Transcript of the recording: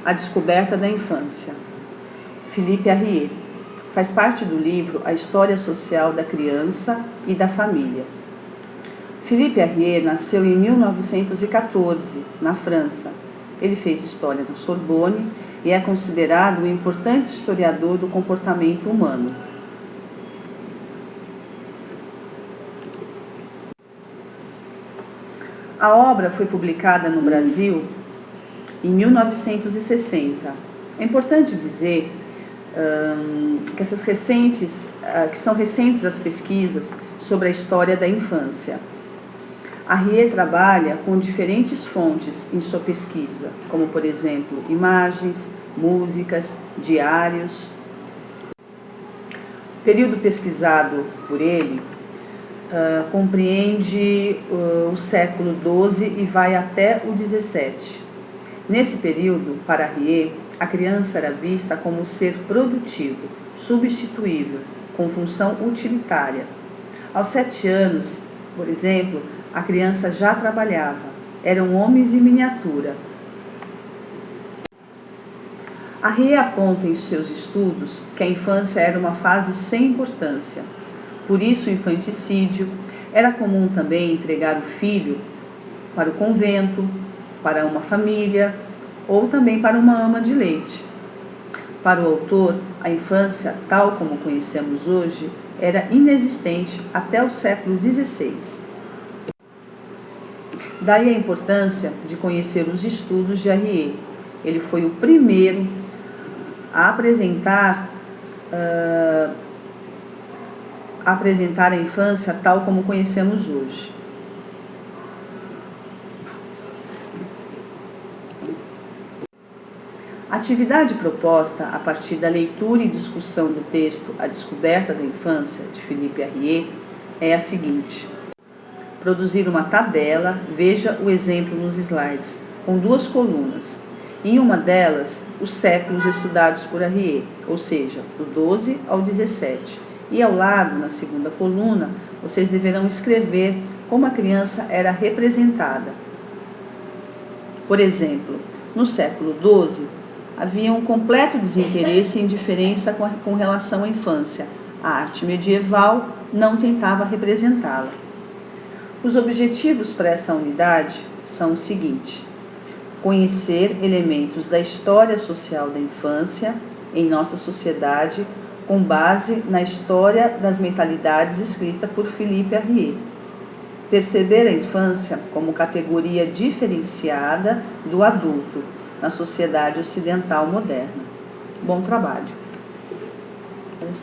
A descoberta da infância. Philippe Arrier. Faz parte do livro A História Social da Criança e da Família. Philippe Arrier nasceu em 1914, na França. Ele fez história na Sorbonne e é considerado um importante historiador do comportamento humano. A obra foi publicada no Brasil em 1960. É importante dizer que são recentes as pesquisas sobre a história da infância. Arrier trabalha com diferentes fontes em sua pesquisa, como, por exemplo, imagens, músicas, diários. O período pesquisado por ele compreende o século XII e vai até o XVII. Nesse período, para Arrier, a criança era vista como ser produtivo, substituível, com função utilitária. Aos 7 anos, por exemplo, a criança já trabalhava, eram homens em miniatura. Arrier aponta em seus estudos que a infância era uma fase sem importância. Por isso o infanticídio. Era comum também entregar o filho para o convento, para uma família ou também para uma ama de leite. Para o autor, a infância, tal como conhecemos hoje, era inexistente até o século XVI. Daí a importância de conhecer os estudos de Arrier. Ele foi o primeiro a apresentar a infância tal como conhecemos hoje. A atividade proposta a partir da leitura e discussão do texto A Descoberta da Infância, de Philippe Arrier, é a seguinte: produzir uma tabela, veja o exemplo nos slides, com 2 colunas. Em uma delas, os séculos estudados por Arrier, ou seja, do 12 ao 17. E ao lado, na segunda coluna, vocês deverão escrever como a criança era representada. Por exemplo, no século XII, havia um completo desinteresse e indiferença com relação à infância. A arte medieval não tentava representá-la. Os objetivos para essa unidade são os seguintes: conhecer elementos da história social da infância em nossa sociedade com base na história das mentalidades escrita por Philippe Arrier. Perceber a infância como categoria diferenciada do adulto na sociedade ocidental moderna. Bom trabalho!